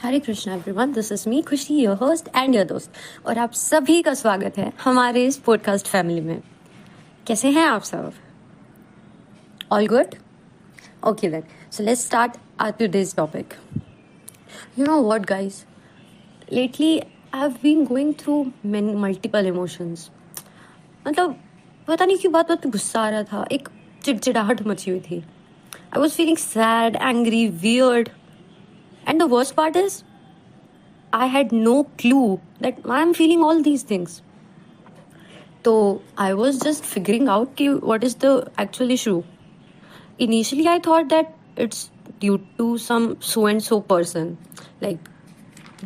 Hare Krishna everyone, this is me खुशी, your host and your दोस्त, और आप सभी का स्वागत है हमारे इस पॉडकास्ट फैमिली में। कैसे हैं आप सब? All good? Okay then, so let's start our today's topic. You know what guys, lately I have been going through many multiple emotions. मतलब पता नहीं क्यों बात बात पे गुस्सा आ रहा था, एक चिड़चिड़ाहट मची हुई थी। I was feeling sad, angry, weird, and the worst part is I had no clue that why I'm feeling all these things. So I was just figuring out what is the actual issue. Initially I thought that it's due to some so and so person, like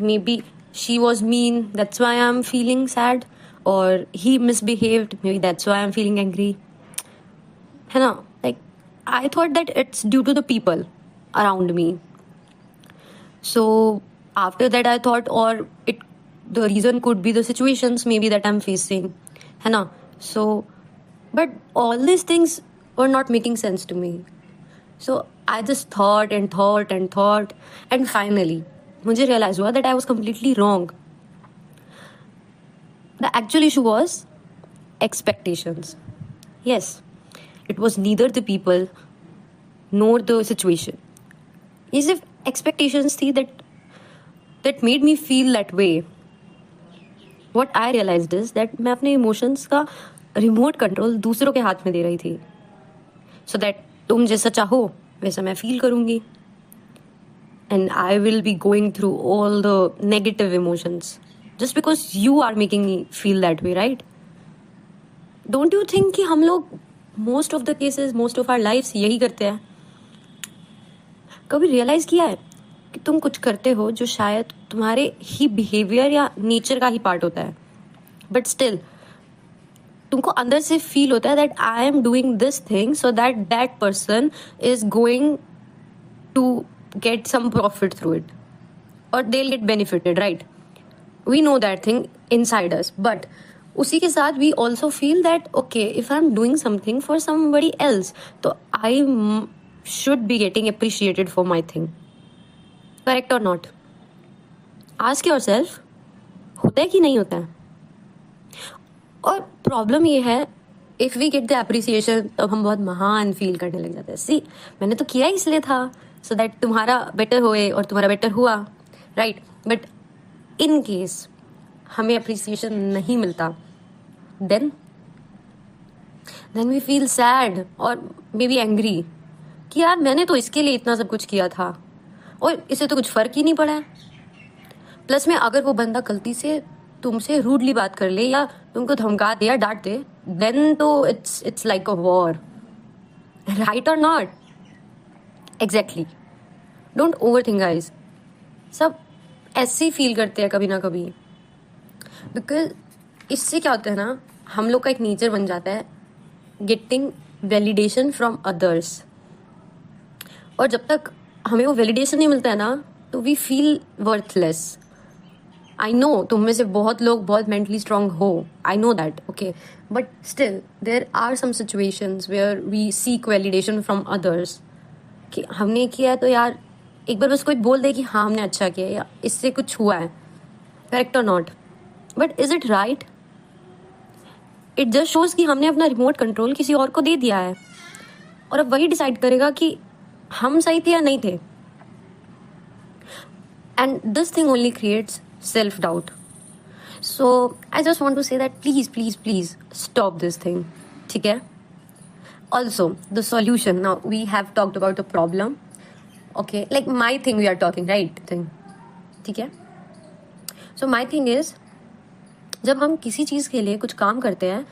maybe she was mean, that's why I'm feeling sad, or he misbehaved, maybe that's why I'm feeling angry, है ना? Like I thought that it's due to the people around me. So after that I thought, or the reason could be the situations maybe that I'm facing, है ना? So but all these things were not making sense to me. So I just thought and thought and thought, and finally मुझे realize हुआ that I was completely wrong. The actual issue was expectations. Yes, it was neither the people nor the situation. ये सिर्फ expectations थी that made me feel that way. What I realized is that मैं अपने emotions का remote control दूसरों के हाथ में दे रही थी, so that तुम जैसा चाहो वैसा मैं feel करूँगी, and I will be going through all the negative emotions just because you are making me feel that way, right? Don't you think कि हम लोग most of the cases, most of our lives यही करते हैं? कभी realise किया है कि तुम कुछ करते हो जो शायद तुम्हारे ही बिहेवियर या नेचर का ही पार्ट होता है, बट स्टिल तुमको अंदर से फील होता है that I am doing this thing so that that person is going to get some profit through it, और they will get benefited, right? We know that thing inside us, but उसी के साथ we also feel that okay, if I am doing something for somebody else, तो I should be getting appreciated for my thing. Correct or not? Ask yourself, होता है कि नहीं होता है? और प्रॉब्लम ये है, if we get the appreciation तब हम बहुत महान फील करने लग जाते हैं। सी, मैंने तो किया इसलिए था सो दैट तुम्हारा बेटर होए, और तुम्हारा बेटर हुआ, राइट? बट इन केस हमें अप्रिसिएशन नहीं मिलता, देन वी फील सैड और मे बी एंग्री कि यार मैंने तो इसके लिए इतना सब कुछ किया था और इससे तो कुछ फर्क ही नहीं पड़ा है। प्लस में अगर वो बंदा गलती से तुमसे रूडली बात कर ले या तुमको धमका दे या डांट दे, देन तो it's like a war, right और not? Exactly. Don't overthink guys. सब ऐसे ही फील करते हैं कभी ना कभी, बिकॉज इससे क्या होता है ना, हम लोग का एक नेचर बन जाता है गेटिंग वैलिडेशन फ्रॉम अदर्स, और जब तक हमें वो वैलिडेशन नहीं मिलता है ना, तो we feel worthless. I know तुम में से बहुत लोग बहुत मेंटली स्ट्रांग हो, I know that, okay, but still there are some situations where we seek validation from others कि हमने किया है तो यार एक बार बस कोई बोल दे कि हाँ हमने अच्छा किया या इससे कुछ हुआ है, करेक्ट और not? But is it right? It just shows कि हमने अपना रिमोट कंट्रोल किसी और को दे दिया है, और अब वही डिसाइड करेगा कि हम सही थे या नहीं थे। And this thing only creates self doubt. So I just want to say that please please please stop this thing, ठीक है? Also the solution, now we have talked about the problem, okay, like my thing we are talking, right thing, ठीक है? सो my thing is, जब हम किसी चीज़ के लिए कुछ काम करते हैं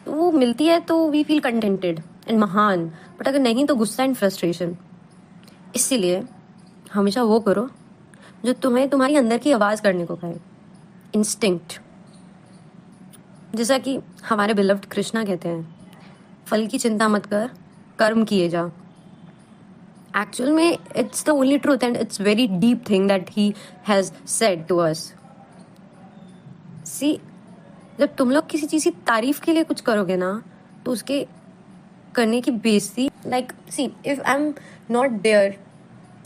तो वो मिलती है तो वी फील कंटेंटेड एंड महान, बट अगर नहीं तो गुस्सा एंड फ्रस्ट्रेशन। इसीलिए हमेशा वो करो जो तुम्हें तुम्हारी अंदर की आवाज़ करने को कहे, इंस्टिंक्ट। जैसा कि हमारे बिलव्ड कृष्णा कहते हैं, फल की चिंता मत कर, कर्म किए जा। एक्चुअल में it's the only truth and it's very deep thing that he has said to us. See, जब तुम लोग किसी चीज़ की तारीफ के लिए कुछ करोगे ना, तो उसके करने की बेइज्जती, like see, if I am not there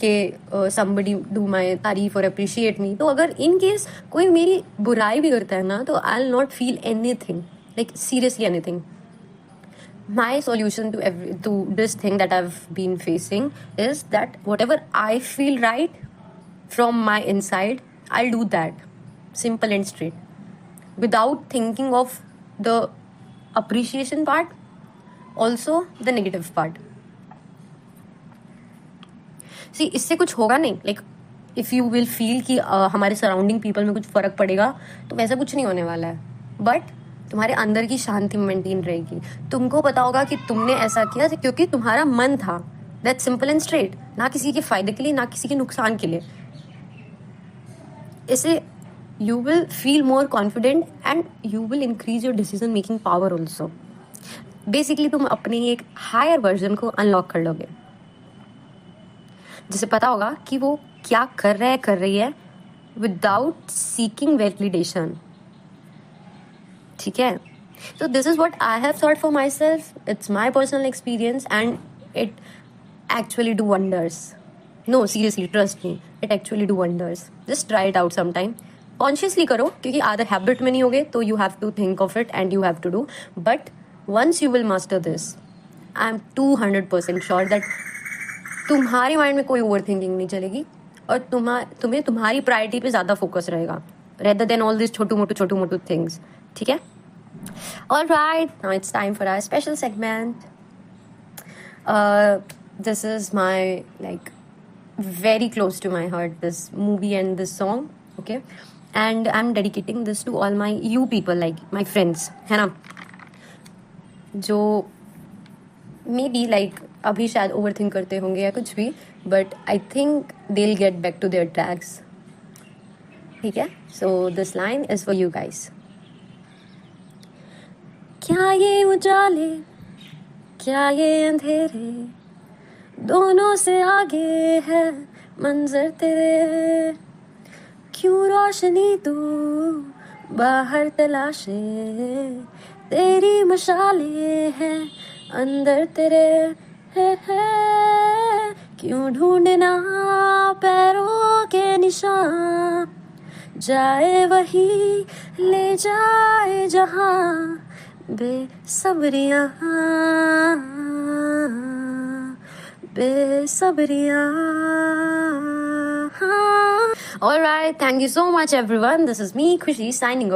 कि somebody do my तारीफ और appreciate me. तो अगर in case कोई मेरी बुराई भी करता है ना, तो I'll not feel anything, like seriously anything. My solution to this thing that I've been facing is that whatever I feel right from my inside, I'll do that. Simple and straight. Without thinking of the appreciation part, also the negative part. See, इससे कुछ होगा नहीं. Like, if you will feel कि हमारे surrounding people में कुछ फर्क पड़ेगा, तो वैसा कुछ नहीं होने वाला है. बट तुम्हारे अंदर की शांति मेंटेन रहेगी. तुमको पता होगा कि तुमने ऐसा किया क्योंकि तुम्हारा मन था. That's simple and straight. ना किसी के फायदे के लिए, ना किसी के नुकसान के लिए. इससे you will feel more confident and you will increase your decision making power also. Basically तुम अपने एक हायर वर्जन को अनलॉक कर लोगे, जिसे पता होगा कि वो क्या कर रही है विदाउट सीकिंग वैलिडेशन. ठीक है. So this is what I have thought for myself. It's my personal experience and it actually do wonders. No, seriously, trust me, it actually do wonders. Just try it out sometime. Consciously करो, क्योंकि आदर habit में नहीं होगे, तो you have to think of it and you have to do. But once you will master this, I am 200% sure that तुम्हारे mind में कोई ओवर थिंकिंग नहीं चलेगी और तुम्हें तुम्हारी प्रायोरिटी पे ज़्यादा फोकस रहेगा रेदर देन ऑल दिस छोटू मोटू थिंग्स. ठीक है. Alright, now it's time for our special segment. This is my like very close to my heart, this movie and this song. Okay. And I'm dedicating this to all my you people, like my friends, है ना, जो may be like अभी शायद over think करते होंगे या कुछ भी, but I think they will get back to their tracks. ठीक है. So this line is for you guys. क्या ये उजाले, क्या ये अंधेरे, दोनों से आगे है मंजर तेरे. क्यों रोशनी तू बाहर तलाशे, तेरी मशाले हैं अंदर तेरे. है क्यों ढूंढना पैरों के निशान, जाए वही ले जाए जहां बेसब्रियां बेसब्रियां. Alright, thank you so much everyone. This is me, Khushi, signing off.